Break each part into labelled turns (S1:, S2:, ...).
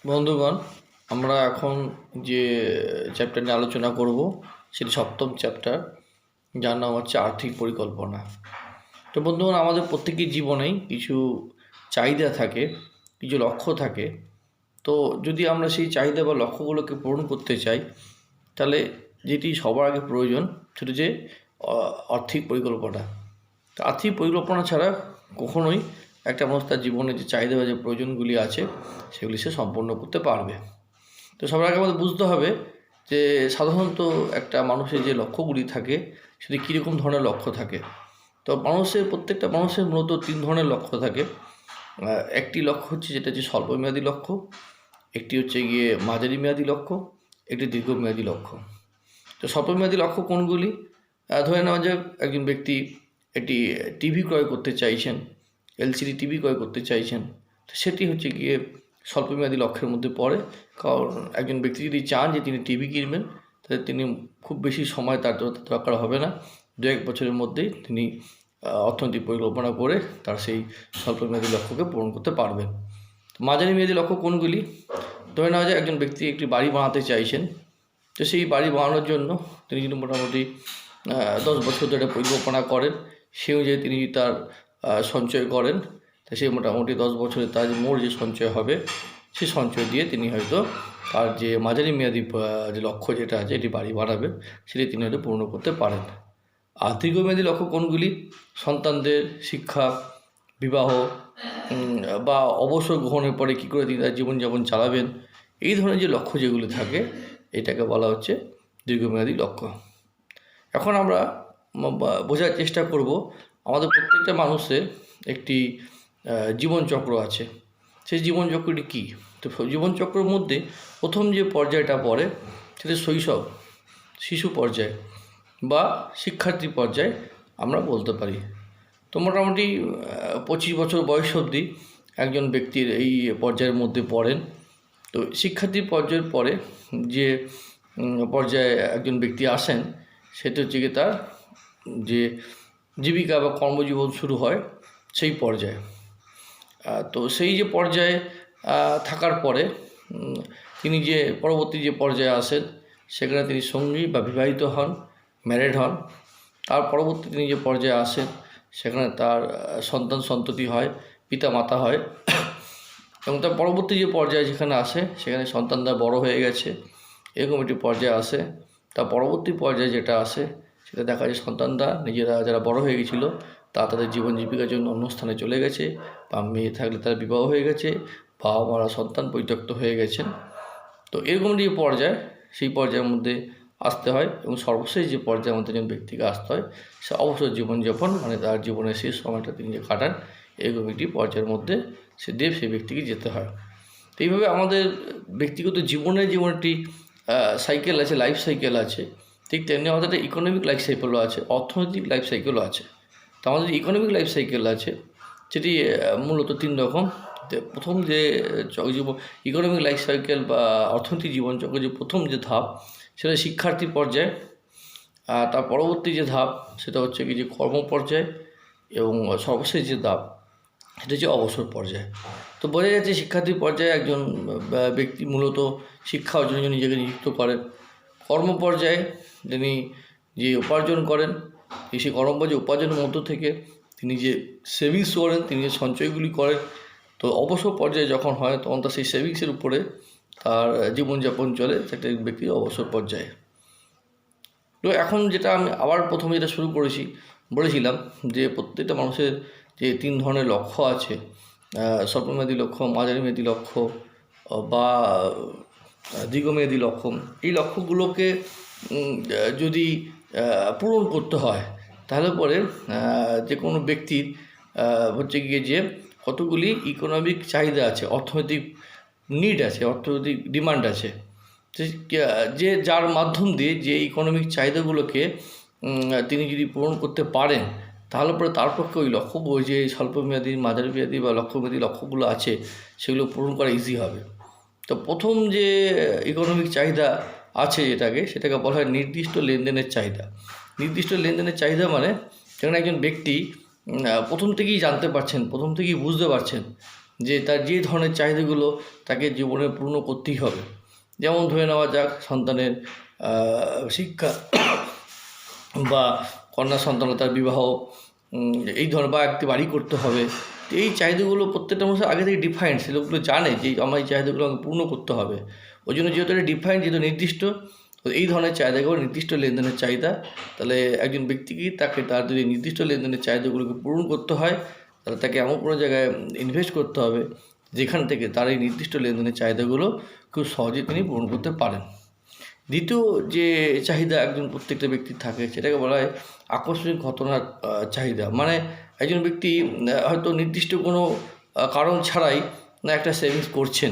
S1: বন্ধুগণ, আমরা এখন যে চ্যাপ্টার নিয়ে আলোচনা করব সেটি সপ্তম চ্যাপ্টার, যার নাম হচ্ছে আর্থিক পরিকল্পনা। তো বন্ধুগণ, আমাদের প্রত্যেকের জীবনেই কিছু চাহিদা থাকে, কিছু লক্ষ্য থাকে। তো যদি আমরা সেই চাহিদা বা লক্ষ্যগুলোকে পূরণ করতে চাই, তাহলে যেটি সবার আগে প্রয়োজন সেটা যে আর্থিক পরিকল্পনা। তো আর্থিক পরিকল্পনা ছাড়া কখনোই একটা মানুষ তার জীবনে যে চাহিদা বা যে প্রয়োজনগুলি আছে সেগুলি সে সম্পন্ন করতে পারবে। তো সবার আগে আমাদের বুঝতে হবে যে সাধারণত একটা মানুষের যে লক্ষ্যগুলি থাকে সেটি কীরকম ধরনের লক্ষ্য থাকে। তো প্রত্যেকটা মানুষের মূলত তিন ধরনের লক্ষ্য থাকে। একটি লক্ষ্য হচ্ছে যেটা হচ্ছে স্বল্পমেয়াদী লক্ষ্য, একটি হচ্ছে গিয়ে মাঝারি মেয়াদী লক্ষ্য, একটি দীর্ঘমেয়াদী লক্ষ্য। তো স্বল্পমেয়াদী লক্ষ্য কোনগুলি? ধরে নেওয়া যাক একজন ব্যক্তি একটি টিভি ক্রয় করতে চাইছেন, এলসিডি টিভি ক্রয় করতে চাইছেন। তো সেটি হচ্ছে গিয়ে স্বল্পমেয়াদী লক্ষ্যের মধ্যে পড়ে। কারণ একজন ব্যক্তি যদি চান যে তিনি টিভি কিনবেন, তাহলে তিনি খুব বেশি সময় তার দরকার হবে না, 2-1 বছরের মধ্যেই তিনি অর্থনৈতিক পরিকল্পনা করে তার সেই স্বল্পমেয়াদী লক্ষ্যকে পূরণ করতে পারবেন। মাঝারি মেয়াদী লক্ষ্য কোনগুলি? ধরে নেওয়া যায় একজন ব্যক্তি একটি বাড়ি বানাতে চাইছেন। তো সেই বাড়ি বানানোর জন্য তিনি যদি মোটামুটি 10 বছর ধরে পরিকল্পনা করেন, সে অনুযায়ী তিনি তার সঞ্চয় করেন, তা সেই মোটামুটি 10 বছরে তার মোট যে সঞ্চয় হবে সেই সঞ্চয় দিয়ে তিনি হয়তো তার যে মাঝারি মেয়াদী যে লক্ষ্য যেটা আছে এটি বাড়ি বানাবেন, সেটি তিনি হয়তো পূর্ণ করতে পারেন। আর দীর্ঘমেয়াদী লক্ষ্য কোনগুলি? সন্তানদের শিক্ষা, বিবাহ বা অবসর গ্রহণের পরে কী করে তিনি তার জীবনযাপন চালাবেন, এই ধরনের যে লক্ষ্য যেগুলি থাকে এটাকে বলা হচ্ছে দীর্ঘমেয়াদী লক্ষ্য। এখন আমরা বোঝার চেষ্টা করব আমাদের প্রত্যেকটা মানুষের একটি জীবনচক্র আছে। সেই জীবনচক্রটি কী? তো জীবনচক্রের মধ্যে প্রথম যে পর্যায়টা পড়ে সেটা শৈশব, শিশু পর্যায় বা শিক্ষার্থী পর্যায় আমরা বলতে পারি। তো মোটামুটি 25 বছর বয়স অবধি একজন ব্যক্তির এই পর্যায়ের মধ্যে পড়েন। তো শিক্ষার্থী পর্যায়ের পরে যে পর্যায়ে একজন ব্যক্তি আসেন সেটা হচ্ছে কি তার যে জীবিকা বা কর্মজীবন শুরু হয় সেই পর্যায়ে। তো সেই যে পর্যায়ে থাকার পরে তিনি যে পরবর্তী যে পর্যায়ে আসেন সেখানে তিনি সঙ্গী বা বিবাহিত হন, ম্যারেড হন। তার পরবর্তী তিনি যে পর্যায়ে আসেন সেখানে তার সন্তান সন্ততি হয়, পিতা মাতা হয়। এবং তার পরবর্তী যে পর্যায়ে যেখানে আসে সেখানে সন্তানরা বড় হয়ে গেছে, এরকম একটি পর্যায়ে আসে। তার পরবর্তী পর্যায়ে যেটা আসে সেটা দেখা যায় সন্তানরা নিজেরা যারা বড় হয়ে গেছিলো তাদের জীবন জীবিকার জন্য অন্য স্থানে চলে গেছে, বা মেয়ে থাকলে তার বিবাহ হয়ে গেছে, বাবা মারা সন্তান পরিত্যক্ত হয়ে গেছেন। তো এরকম যে পর্যায়, সেই পর্যায়ের মধ্যে আসতে হয় এবং সর্বশেষ যে পর্যায়ের মধ্যে একজন ব্যক্তিকে আসতে হয় সে অবসর জীবনযাপন, মানে তার জীবনের শেষ সময়টা তিনি যে কাটান, এরকম একটি পর্যায়ের মধ্যে সেই ব্যক্তিকে যেতে হয়। তো এইভাবে আমাদের ব্যক্তিগত জীবনের যেমন একটি সাইকেল আছে, লাইফ সাইকেল আছে, ঠিক তেমনি আমাদের একটা ইকোনমিক লাইফ সাইকেলও আছে, অর্থনৈতিক লাইফ সাইকেলও আছে। তো আমাদের ইকোনমিক লাইফ সাইকেল আছে সেটি মূলত 3 রকম। প্রথম যে ইকোনমিক লাইফ সাইকেল বা অর্থনৈতিক জীবনচক্র যে প্রথম যে ধাপ সেটা শিক্ষার্থী পর্যায়ে। তার পরবর্তী যে ধাপ সেটা হচ্ছে কি যে কর্ম পর্যায়ে, এবং সর্বশেষ যে ধাপ সেটা হচ্ছে অবসর পর্যায়ে। তো বোঝা যাচ্ছে শিক্ষার্থী পর্যায়ে একজন ব্যক্তি মূলত শিক্ষা অর্জনের জন্য নিজেকে নিযুক্ত করেন। কর্ম পর্যায়ে তিনি যে উপার্জন করেন, সেই কর্মপর্যায়ে উপার্জনের মধ্য থেকে তিনি যে সেভিংস করেন, তিনি যে সঞ্চয়গুলি করেন। তো অবসর পর্যায়ে যখন হয় তখন তার সেই সেভিংসের উপরে তার জীবনযাপন চলে, সেটা ব্যক্তির অবসর পর্যায়ে। তো এখন যেটা আমি আবার প্রথমে যেটা শুরু বলেছিলাম যে প্রত্যেকটা মানুষের যে 3 ধরনের লক্ষ্য আছে, স্বল্পমেয়াদী লক্ষ্য, মাঝারি মেয়াদী লক্ষ্য বা দীর্ঘমেয়াদী লক্ষ্য। এই লক্ষ্যগুলোকে যদি পূরণ করতে হয় তাহলে পরে যে কোনো ব্যক্তির হচ্ছে গিয়ে যে কতগুলি ইকোনমিক চাহিদা আছে, অর্থনৈতিক নিড আছে, অর্থনৈতিক ডিমান্ড আছে, যে যার মাধ্যম দিয়ে যে ইকোনমিক চাহিদাগুলোকে তিনি যদি পূরণ করতে পারেন তাহলে পরে তার পক্ষে ওই লক্ষ্যগুলো, যে স্বল্পমেয়াদী, মাঝারি মেয়াদী বা লক্ষ্যমেয়াদী লক্ষ্যগুলো আছে সেগুলো পূরণ করা ইজি হবে। তো প্রথম যে ইকোনমিক চাহিদা আছে সেটাকে বলা হয় নির্দিষ্ট লেনদেনের চাহিদা। নির্দিষ্ট লেনদেনের চাহিদা মানে যেখানে একজন ব্যক্তি প্রথম থেকেই জানতে পারছেন, প্রথম থেকেই বুঝতে পারছেন যে তার যে ধরনের চাহিদাগুলো তাকে জীবনে পূর্ণ করতেই হবে। যেমন ধরে নেওয়া যাক সন্তানের শিক্ষা বা কন্যা সন্তানতার বিবাহ, এই ধরনের বা একটি বাড়ি করতে হবে। তো এই চাহিদাগুলো প্রত্যেকটা মানুষের আগে থেকে ডিফাইন্ড, সে লোকগুলো জানে যে আমার এই চাহিদাগুলো আমাকে পূর্ণ করতে হবে। ওই জন্য যেহেতু এটা ডিফাইন্ড, যেহেতু নির্দিষ্ট, তো এই ধরনের চাহিদাগুলো নির্দিষ্ট লেনদেনের চাহিদা। তাহলে একজন ব্যক্তিকে তাকে তার যদি নির্দিষ্ট লেনদেনের চাহিদাগুলোকে পূরণ করতে হয়, তাহলে তাকে এমন কোনো জায়গায় ইনভেস্ট করতে হবে যেখান থেকে তার এই নির্দিষ্ট লেনদেনের চাহিদাগুলো খুব সহজে তিনি পূরণ করতে পারেন। দ্বিতীয় যে চাহিদা একজন প্রত্যেকটা ব্যক্তির থাকে সেটাকে বলা হয় আকস্মিক ঘটনার চাহিদা। মানে একজন ব্যক্তি হয়তো নির্দিষ্ট কোনো কারণ ছাড়াই না একটা সেভিংস করছেন,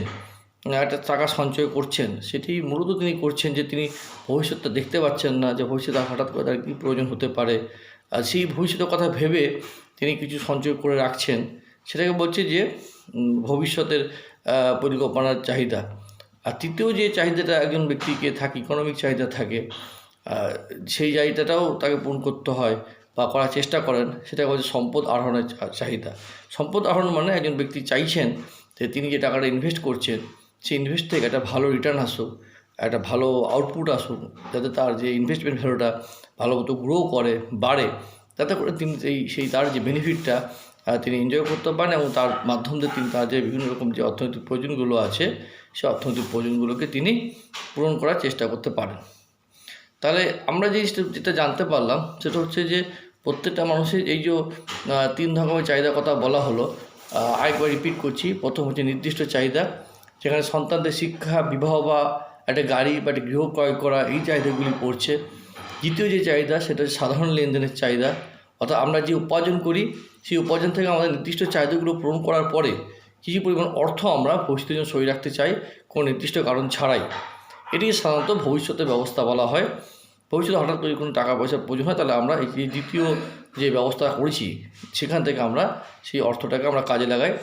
S1: একটা টাকা সঞ্চয় করছেন, সেটি মূলত তিনি করছেন যে তিনি ভবিষ্যৎটা দেখতে পাচ্ছেন না, যে ভবিষ্যতে হঠাৎ করে তার কী প্রয়োজন হতে পারে। আর সেই ভবিষ্যতের কথা ভেবে তিনি কিছু সঞ্চয় করে রাখছেন, সেটাকে বলছে যে ভবিষ্যতের পরিকল্পনার চাহিদা। আর তৃতীয় যে চাহিদাটা একজন ব্যক্তিকে থাকে, ইকোনমিক চাহিদা থাকে, সেই চাহিদাটাও তাকে পূরণ করতে হয় বা করার চেষ্টা করেন, সেটা হচ্ছে সম্পদ আহরণের চাহিদা। সম্পদ আহরণ মানে একজন ব্যক্তি চাইছেন যে তিনি যে টাকাটা ইনভেস্ট করছেন সেই ইনভেস্ট থেকে একটা ভালো রিটার্ন আসুক, একটা ভালো আউটপুট আসুক, যাতে তার যে ইনভেস্টমেন্ট ভ্যালুটা ভালো মতো গ্রো করে, বাড়ে, যাতে করে তিনি সেই তার যে বেনিফিটটা তিনি এনজয় করতে পারেন এবং তার মাধ্যম দিয়ে তিনি তার যে বিভিন্ন রকম যে অর্থনৈতিক প্রয়োজনগুলো আছে সেই অর্থনৈতিক প্রয়োজনগুলোকে তিনি পূরণ করার চেষ্টা করতে পারেন। তাহলে আমরা যেটা জানতে পারলাম সেটা হচ্ছে যে প্রত্যেকটা মানুষের এই যে 3 রকমের চাহিদার কথা বলা হলো। আরেকবার রিপিট করছি। প্রথম হচ্ছে নির্দিষ্ট চাহিদা, যেখানে সন্তানদের শিক্ষা, বিবাহ বা একটা গাড়ি বা একটা গৃহ ক্রয় করা, এই চাহিদাগুলি পড়ছে। দ্বিতীয় যে চাহিদা সেটা হচ্ছে সাধারণ লেনদেনের চাহিদা, অর্থাৎ আমরা যে উপার্জন করি সেই উপার্জন থেকে আমাদের নির্দিষ্ট চাহিদাগুলো পূরণ করার পরে কিছু পরিমাণ অর্থ আমরা ভবিষ্যতের জন্য সরিয়ে রাখতে চাই কোনো নির্দিষ্ট কারণ ছাড়াই। এটি সাধারণত ভবিষ্যতের ব্যবস্থা বলা হয়। ভবিষ্যতে হঠাৎ করে কোনো টাকা পয়সার প্রয়োজন হয়, তাহলে আমরা এই দ্বিতীয় যে ব্যবস্থা করেছি সেখান থেকে আমরা সেই অর্থটাকে আমরা কাজে লাগাই।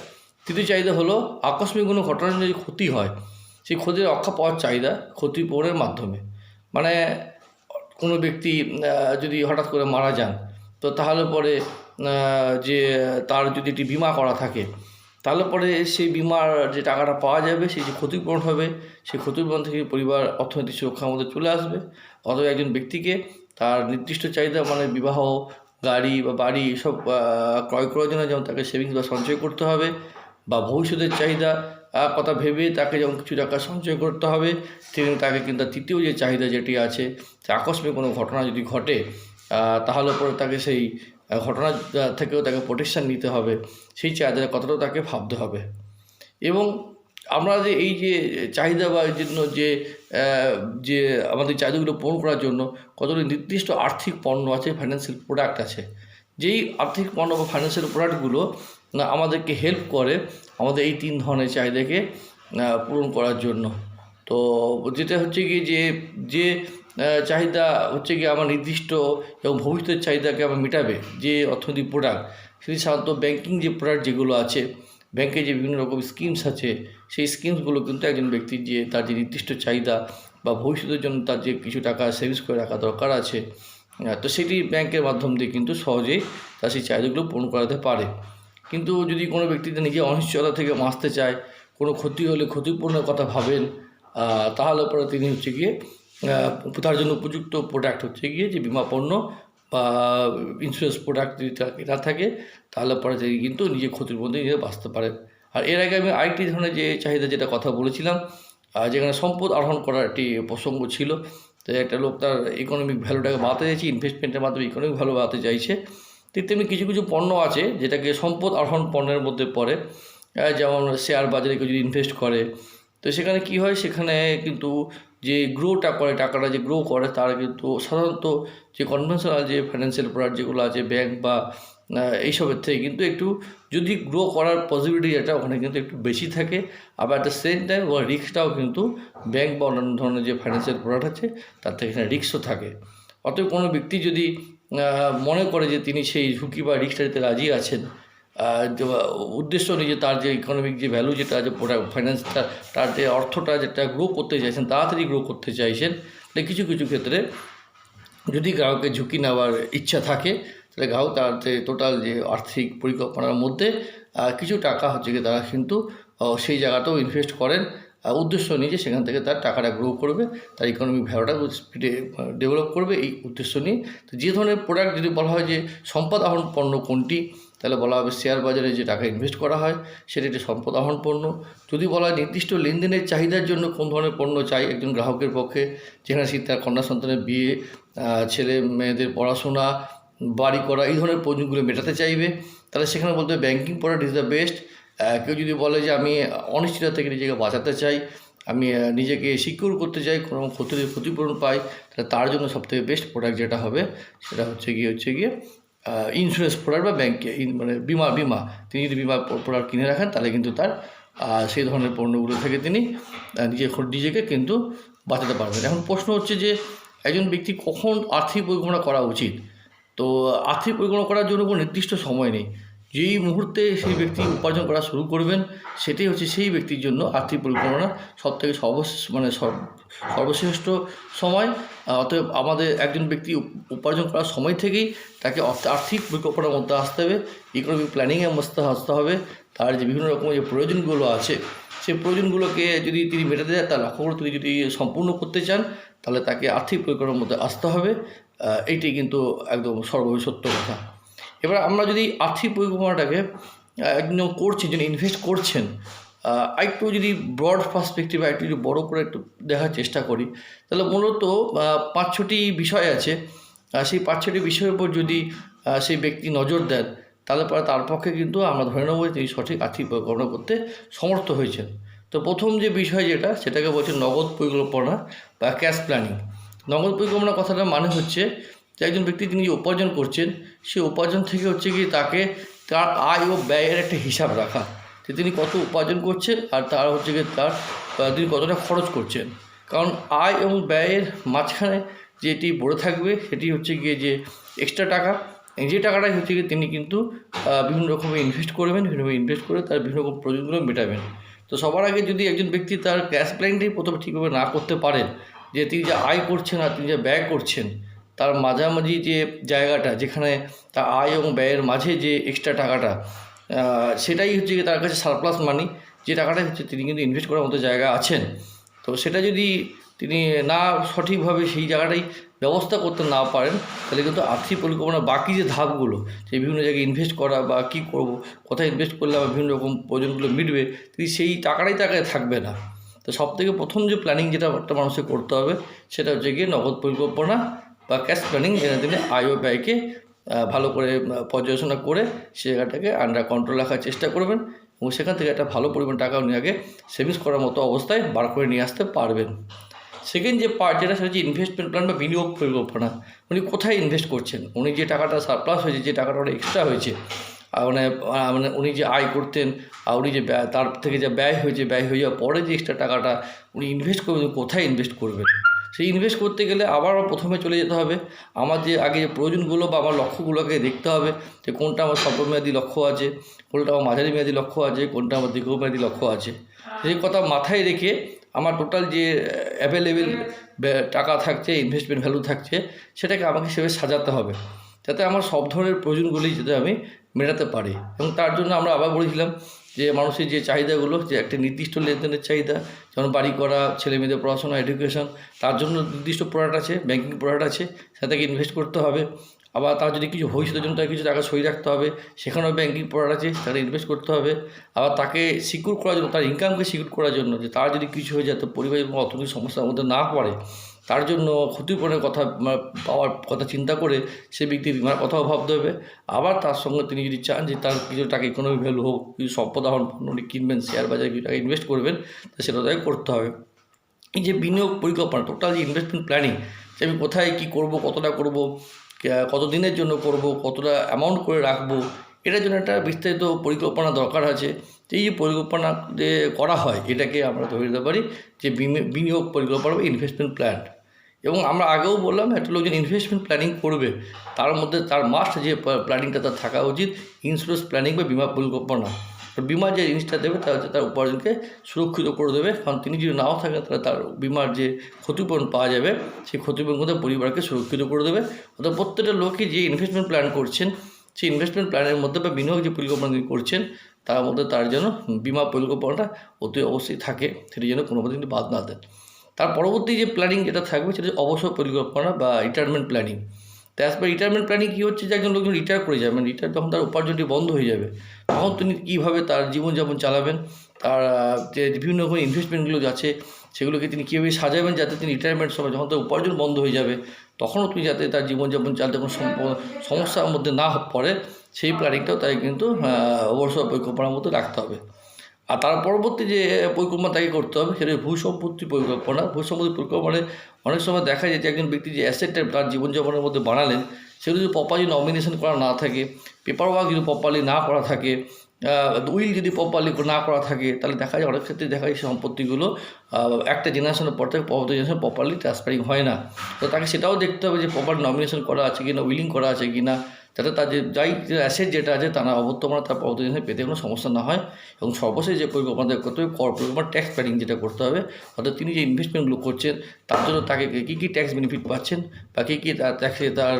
S1: তৃতীয় চাহিদা হলো আকস্মিক কোনো ঘটনার যদি ক্ষতি হয় সেই ক্ষতির রক্ষা পাওয়ার চাহিদা, ক্ষতিপূরণের মাধ্যমে। মানে কোনো ব্যক্তি যদি হঠাৎ করে মারা যান, তো তাহলে পরে যে তার যদি একটি বিমা করা থাকে, তাহলে পরে সেই বিমার যে টাকাটা পাওয়া যাবে, সেই যে ক্ষতিপূরণ হবে, সেই ক্ষতিপূরণ থেকে পরিবার অর্থনৈতিক সুরক্ষার মধ্যে চলে আসবে। অথবা একজন ব্যক্তিকে তার নির্দিষ্ট চাহিদা মানে বিবাহ, গাড়ি বা বাড়ি এসব ক্রয় করার জন্য যেমন তাকে সেভিংস বা সঞ্চয় করতে হবে, বা ভবিষ্যতের চাহিদা কথা ভেবে তাকে যেমন কিছু টাকা সঞ্চয় করতে হবে, তেমনি তাকে কিন্তু তৃতীয় যে চাহিদা যেটি আছে, আকস্মিক কোনো ঘটনা যদি ঘটে তাহলে পরে তাকে সেই ঘটনা থেকেও তাকে প্রোটেকশান নিতে হবে, সেই চাহিদার কথাটাও তাকে ভাবতে হবে। এবং আমরা যে এই যে চাহিদা বা এর জন্য যে আমাদের চাহিদাগুলো পূরণ করার জন্য কতগুলো নির্দিষ্ট আর্থিক পণ্য আছে, ফাইন্যান্সিয়াল প্রোডাক্ট আছে, যেই আর্থিক পণ্য বা ফাইন্যান্সিয়াল প্রোডাক্টগুলো আমাদেরকে হেল্প করে আমাদের এই 3 ধরনের চাহিদাকে পূরণ করার জন্য। তো যেটা হচ্ছে গিয়ে যে চাহিদা হচ্ছে গিয়ে আমার নির্দিষ্ট এবং ভবিষ্যতের চাহিদাকে আমার মেটাবে যে অর্থনৈতিক প্রোডাক্ট, সেটি সাধারণত ব্যাংকিং যে প্রোডাক্ট যেগুলো আছে, ব্যাংকে যে বিভিন্ন রকম স্কিমস আছে, সেই স্কিমসগুলো কিন্তু একজন ব্যক্তির যে তার যে নির্দিষ্ট চাহিদা বা ভবিষ্যতের জন্য তার যে কিছু টাকা সেভিংস করে রাখা দরকার আছে, তো সেটি ব্যাংকের মাধ্যম দিয়ে কিন্তু সহজেই তার সেই চাহিদাগুলো পূরণ করাতে পারে। কিন্তু যদি কোনো ব্যক্তি নিজে অনিশ্চয়তা থেকে বাঁচতে চায়, কোনো ক্ষতি হলে ক্ষতিপূরণের কথা ভাবেন, তাহলে পরে তিনি হচ্ছে গিয়ে তার জন্য উপযুক্ত প্রোডাক্ট হচ্ছে গিয়ে যে বিমা পণ্য বা ইন্স্যুরেন্স প্রোডাক্ট যদি না থাকে, তাহলে পরে তিনি কিন্তু নিজের ক্ষতির মধ্যে নিজে বাঁচতে পারেন। আর এর আগে আমি আরেকটি ধরনের যে চাহিদা যেটা কথা বলেছিলাম, যেখানে সম্পদ আহরণ করার একটি প্রসঙ্গ ছিল। তো একটা লোক তার ইকোনমিক ভ্যালুটাকে বাড়াতে চাইছে, ইনভেস্টমেন্টের মাধ্যমে ইকোনমিক ভ্যালু বাড়াতে চাইছে। ঠিক তেমনি কিছু কিছু পণ্য আছে যেটাকে সম্পদ আহরণ পণ্যের মধ্যে পড়ে। যেমন শেয়ার বাজারে কেউ যদি ইনভেস্ট করে, তো সেখানে কি হয়, সেখানে কিন্তু যে গ্রোটা করে, টাকাটা যে গ্রো করে, তার কিন্তু সাধারণত যে কনভেনশনাল যে ফাইন্যান্সিয়াল প্রোডাক্ট যেগুলো আছে ব্যাংক বা এইসবের থেকে কিন্তু একটু যদি গ্রো করার পসিবিলিটি যেটা ওখানে কিন্তু একটু বেশি থাকে। আবার অ্যাট দ্য সেম টাইম ওর রিস্কটাও কিন্তু ব্যাংক বা অন্যান্য ধরনের যে ফাইন্যান্সিয়াল প্রোডাক্ট আছে তার থেকে এখানে রিস্কও থাকে। অতএব কোনো ব্যক্তি যদি মনে করে যে তিনি সেই ঝুঁকি বা রিস্কটা নিতে রাজি আছেন, উদ্দেশ্য নেই যে তার যে ইকোনমিক যে ভ্যালু যেটা আছে প্রোডাক্ট ফাইন্যান্সটা, তার যে অর্থটা যেটা গ্রো করতে চাইছেন, তাড়াতাড়ি গ্রো করতে চাইছেন, তাহলে কিছু কিছু ক্ষেত্রে যদি গ্রাহকের ঝুঁকি নেওয়ার ইচ্ছা থাকে, তাহলে গ্রাহক তার যে টোটাল যে আর্থিক পরিকল্পনার মধ্যে কিছু টাকা হচ্ছে গিয়ে তারা কিন্তু সেই জায়গাতেও ইনভেস্ট করেন উদ্দেশ্য নিয়ে যে সেখান থেকে তার টাকাটা গ্রো করবে, তার ইকোনমিক ভ্যালুটা স্পিডে ডেভেলপ করবে এই উদ্দেশ্য নিয়ে। তো যে ধরনের প্রোডাক্ট যদি বলা হয় যে সম্পদ আহরণ পণ্য কোনটি, তাহলে বলা হবে শেয়ার বাজারে যে টাকা ইনভেস্ট করা হয় সেটি একটি সম্পদ আহরণ পণ্য। যদি বলা হয় নির্দিষ্ট লেনদেনের চাহিদার জন্য কোন ধরনের পণ্য চাই একজন গ্রাহকের পক্ষে, যেখানে সে তার কন্যা সন্তানের বিয়ে, ছেলে মেয়েদের পড়াশোনা, বাড়ি করা, এই ধরনের প্রয়োজনগুলো মেটাতে চাইবে, তাহলে সেখানে বলতে হবে banking product is the best. কেউ যদি বলে যে আমি অনিশ্চয়তা থেকে নিজেকে বাঁচাতে চাই, আমি নিজেকে সিকিউর করতে চাই, কোনো ক্ষতিপূরণ পাই, তাহলে তার জন্য সবথেকে বেস্ট প্রোডাক্ট যেটা হবে সেটা হচ্ছে গিয়ে ইন্স্যুরেন্স প্রোডাক্ট বা ব্যাঙ্কে মানে বিমা তিনি যদি বিমা প্রোডাক্ট কিনে রাখেন তাহলে কিন্তু তার সেই ধরনের পণ্যগুলো থেকে তিনি নিজেকে কিন্তু বাঁচাতে পারবেন। এখন প্রশ্ন হচ্ছে যে একজন ব্যক্তি কখন আর্থিক পরিকল্পনা করা উচিত। তো আর্থিক পরিকল্পনা করার জন্য কোনো নির্দিষ্ট সময় নেই। যেই মুহূর্তে সেই ব্যক্তি উপার্জন করা শুরু করবেন সেটাই হচ্ছে সেই ব্যক্তির জন্য আর্থিক পরিকল্পনা সবথেকে সর্বশ্রেষ্ঠ সময়। অতএব আমাদের একজন ব্যক্তি উপার্জন করার সময় থেকেই তাকে আর্থিক পরিকল্পনার মধ্যে আসতে হবে, ইকোনমিক প্ল্যানিংয়ের মধ্যে আসতে হবে। তার যে বিভিন্ন রকমের যে প্রয়োজনগুলো আছে সেই প্রয়োজনগুলোকে যদি তিনি মেটাতে চান, তার লক্ষ্যগুলো তিনি যদি সম্পূর্ণ করতে চান, তাহলে তাকে আর্থিক পরিকল্পনার মধ্যে আসতে হবে। এইটি কিন্তু একদম সর্বোপরি সত্য কথা। এবার আমরা যদি আর্থিক পরিকল্পনাটাকে একদম করছি, যিনি ইনভেস্ট করছেন, একটু যদি ব্রড পার্সপেক্টিভ একটু যদি বড়ো করে একটু দেখার চেষ্টা করি, তাহলে মূলত 5-6টি বিষয় আছে। সেই 5-6টি বিষয়ের উপর যদি সেই ব্যক্তি নজর দেন, তাহলে পরে তার পক্ষে কিন্তু আমরা ধরে নেব যে তিনি সঠিক আর্থিক পরিকল্পনা করতে সমর্থ হয়েছেন। তো প্রথম যে বিষয় সেটাকে বলছে নগদ পরিকল্পনা বা ক্যাশ প্ল্যানিং। নগদ পরিকল্পনা কথাটার মানে হচ্ছে যে একজন ব্যক্তি তিনি যে উপার্জন করছেন সেই উপার্জন থেকে হচ্ছে কি তাকে তার আয় ও ব্যয়ের একটা হিসাব রাখা, যে তিনি কত উপার্জন করছেন আর তার হচ্ছে গিয়ে তিনি কতটা খরচ করছেন। কারণ আয় এবং ব্যয়ের মাঝখানে যেটি পড়ে থাকবে সেটি হচ্ছে গিয়ে যে এক্সট্রা টাকা, যে টাকাটাই হচ্ছে গিয়ে তিনি কিন্তু বিভিন্ন রকমের ইনভেস্ট করবেন, বিভিন্নভাবে ইনভেস্ট করে তার বিভিন্ন রকম প্রয়োজনগুলো মেটাবেন। তো সবার আগে যদি একজন ব্যক্তি তার ক্যাশ প্ল্যানটাই প্রথমে ঠিকভাবে না করতে পারেন, যে তিনি যে আয় করছেন আর তিনি যে ব্যয় করছেন তার মাঝামাঝি যে জায়গাটা, যেখানে তার আয় এবং ব্যয়ের মাঝে যে এক্সট্রা টাকাটা, সেটাই হচ্ছে তার কাছে সারপ্লাস মানি, যে টাকাটা হচ্ছে তিনি কিন্তু ইনভেস্ট করার মতো জায়গা আছেন। তো সেটা যদি তিনি না সঠিকভাবে সেই জায়গাটাই ব্যবস্থা করতে না পারেন, তাহলে কিন্তু আর্থিক পরিকল্পনা বাকি যে ধাপগুলো, যে বিভিন্ন জায়গায় ইনভেস্ট করা বা কী করবো, কোথায় ইনভেস্ট করলে আমার বিভিন্ন রকম প্রয়োজনগুলো মিটবে, তিনি সেই টাকাটাই তার কাছে থাকবে না। তো সবথেকে প্রথম যে প্ল্যানিং যেটা একটা মানুষকে করতে হবে সেটা হচ্ছে গিয়ে নগদ পরিকল্পনা বা ক্যাশ প্ল্যানিং, যেখানে তিনি আয় ও ব্যয়কে ভালো করে পর্যালোচনা করে সে জায়গাটাকে আন্ডার কন্ট্রোল রাখার চেষ্টা করবেন এবং সেখান থেকে একটা ভালো পরিমাণ টাকা উনি আগে সেভিংস করার মতো অবস্থায় বার করে নিয়ে আসতে পারবেন। সেকেন্ড যে পার্ট সেটা হচ্ছে ইনভেস্টমেন্ট প্ল্যান বা বিনিয়োগ পরিকল্পনা। উনি কোথায় ইনভেস্ট করছেন, উনি যে টাকাটা সারপ্লাস হয়েছে, যে টাকাটা ওটা এক্সট্রা হয়েছে, মানে উনি যে আয় করতেন আর উনি যে তার থেকে যে ব্যয় হয়ে যাওয়ার পরে যে এক্সট্রা টাকাটা উনি ইনভেস্ট করবেন, কোথায় ইনভেস্ট করবেন। সেই ইনভেস্ট করতে গেলে আবার প্রথমে চলে যেতে হবে আমার যে আগে যে প্রয়োজনগুলো বা আমার লক্ষ্যগুলোকে দেখতে হবে, যে কোনটা আমার স্বল্পমেয়াদী লক্ষ্য আছে, কোনটা আমার মাঝারি মেয়াদী লক্ষ্য আছে, কোনটা আমার দীর্ঘমেয়াদী লক্ষ্য আছে। সেই কথা মাথায় রেখে আমার টোটাল যে অ্যাভেলেবেল টাকা থাকছে, ইনভেস্টমেন্ট ভ্যালু থাকছে, সেটাকে আমাকে সেভাবে সাজাতে হবে যাতে আমার সব ধরনের প্রয়োজনগুলি যাতে আমি মেটাতে পারি। এবং তার জন্য আমরা আবার বলেছিলাম যে মানুষের যে চাহিদাগুলো, যে একটা নির্দিষ্ট লেনদেনের চাহিদা, যেমন বাড়ি করা, ছেলে মেয়েদের পড়াশোনা, এডুকেশন, তার জন্য নির্দিষ্ট প্রোডাক্ট আছে, ব্যাঙ্কিং প্রোডাক্ট আছে, সেটাকে ইনভেস্ট করতে হবে। আবার তার যদি কিছু ভবিষ্যতের জন্য তাকে কিছু টাকা সই রাখতে হবে, সেখানেও ব্যাঙ্কিং প্রোডাক্ট আছে, তাকে ইনভেস্ট করতে হবে। আবার তাকে সিকিউর করার জন্য, তার ইনকামকে সিকিউর করার জন্য, যে তার যদি কিছু হয়ে যায় তো পরিবারের অর্থনৈতিক সমস্যার মধ্যে না পড়ে, তার জন্য ক্ষতিপূরণের কথা পাওয়ার কথা চিন্তা করে সে ব্যক্তি বিমার কথাও ভাবতে হবে। আবার তার সঙ্গে তিনি যদি চান যে তার কিছু টাকা ইকোনমিক ভ্যালু হোক, কিছু সম্পদ আহরণ উনি কিনবেন, শেয়ার বাজারে কিছু টাকা ইনভেস্ট করবেন, তো সেটা তাকে করতে হবে। এই যে বিনিয়োগ পরিকল্পনা, টোটাল যে ইনভেস্টমেন্ট প্ল্যানিং, যে আমি কোথায় কী করব, কতটা করব, কত দিনের জন্য করব, কতটা অ্যামাউন্ট করে রাখবো, এটার জন্য একটা বিস্তারিত পরিকল্পনা দরকার আছে। এই যে পরিকল্পনা যে করা হয়, এটাকে আমরা ধরে নিতে পারি যে বিনিয়োগ পরিকল্পনা বা ইনভেস্টমেন্ট প্ল্যান। এবং আমরা আগেও বললাম একটা লোক যে ইনভেস্টমেন্ট প্ল্যানিং করবে তার মধ্যে তার মাস্ট যে প্ল্যানিংটা তার থাকা উচিত ইন্স্যুরেন্স প্ল্যানিং বা বিমা পরিকল্পনা। বিমা যে জিনিসটা দেবে তা হচ্ছে তার উপার্জনকে সুরক্ষিত করে দেবে, কারণ তিনি যদি নাও থাকেন তাহলে তার বিমার যে ক্ষতিপূরণ পাওয়া যাবে সেই ক্ষতিপূরণ করে পরিবারকে সুরক্ষিত করে দেবে। অর্থাৎ প্রত্যেকটা লোকই যে ইনভেস্টমেন্ট প্ল্যান করছেন সেই ইনভেস্টমেন্ট প্ল্যানের মধ্যে বা বিনিয়োগ যে পরিকল্পনা করছেন তার মধ্যে তার যেন বিমা পরিকল্পনাটা অতি অবশ্যই থাকে, সেটি যেন কোনো মতে বাদ না দেন। তার পরবর্তী যে প্ল্যানিং যেটা থাকবে সেটা অবসর পরিকল্পনা বা রিটায়ারমেন্ট প্ল্যানিং। তো অ্যাজ পার রিটায়ারমেন্ট প্ল্যানিং কী হচ্ছে যে একজন লোকজন রিটায়ার করে যাবেন, রিটায়ার যখন তার উপার্জনটি বন্ধ হয়ে যাবে তখন তিনি কীভাবে তার জীবনযাপন চালাবেন, তার যে বিভিন্ন রকম ইনভেস্টমেন্টগুলো আছে সেগুলোকে তিনি কীভাবে সাজাবেন যাতে তিনি রিটায়ারমেন্ট সময় যখন তার উপার্জন বন্ধ হয়ে যাবে তখনও তিনি যাতে তার জীবনযাপন চালাতে কোনো সমস্যার মধ্যে না পড়ে, সেই প্ল্যানিংটাও তাই কিন্তু অবসর পরিকল্পনার মধ্যে রাখতে হবে। আর তার পরবর্তী যে পরিকল্পনা তাকে করতে হবে সেটা ভূসম্পত্তি পরিকল্পনা। ভূসম্পত্তি পরিকল্পনায় অনেক সময় দেখা যায় যে একজন ব্যক্তি যে অ্যাসেটটা তার জীবনযাপনের মধ্যে বানালেন সেগুলো যদি প্রপারলি নমিনেশন করা না থাকে, পেপার ওয়ার্ক যদি প্রপারলি না করা থাকে, উইল যদি প্রপারলি না করা থাকে, তাহলে দেখা যায় অনেক ক্ষেত্রে দেখা যায় সম্পত্তিগুলো একটা জেনারেশনের পর থেকে পরবর্তী জেনারেশন প্রপারলি ট্রান্সফারিং হয় না। তো তাকে সেটাও দেখতে হবে যে প্রপার নমিনেশন করা আছে কি না, উইলিং করা আছে কি না, যাতে তার যে অ্যাসেট যেটা আছে তা না অবর্তমানে তার পরবর্তী জেনারেশন পেতে কোনো সমস্যা না হয়। এবং সর্বশেষ যে পরিকল্পনা করতে হবে কর পরিকল্পনা, ট্যাক্স প্ল্যানিং যেটা করতে হবে, অর্থাৎ তিনি যে ইনভেস্টমেন্টগুলো করছেন তার জন্য তাকে কী কী ট্যাক্স বেনিফিট পাচ্ছেন বা কী কী তার ট্যাক্সে তার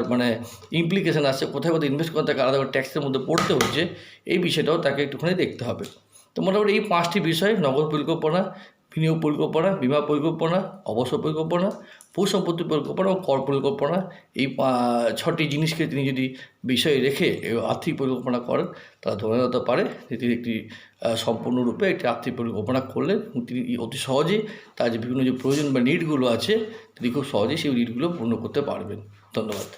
S1: ইমপ্লিকেশান আছে, কোথায় কোথায় ইনভেস্ট করে তাকে আলাদা করে ট্যাক্সের মধ্যে পড়তে হচ্ছে, এই বিষয়টাও তাকে একটুখানি দেখতে হবে। তো মোটামুটি এই 5টি বিষয় নগদ পরিকল্পনা, বিনিয়োগ পরিকল্পনা, বিমা পরিকল্পনা, অবসর পরিকল্পনা, ভূসম্পত্তি পরিকল্পনা ও কর পরিকল্পনা, এই 6টি জিনিসকে তিনি যদি বিষয় রেখে আর্থিক পরিকল্পনা করেন তাহলে ধরে নিতে পারে যে তিনি একটি সম্পূর্ণরূপে একটি আর্থিক পরিকল্পনা করলেন এবং তিনি অতি সহজেই তার যে বিভিন্ন যে প্রয়োজন বা নিডগুলো আছে তিনি খুব সহজেই সেই নিডগুলো পূর্ণ করতে পারবেন। ধন্যবাদ।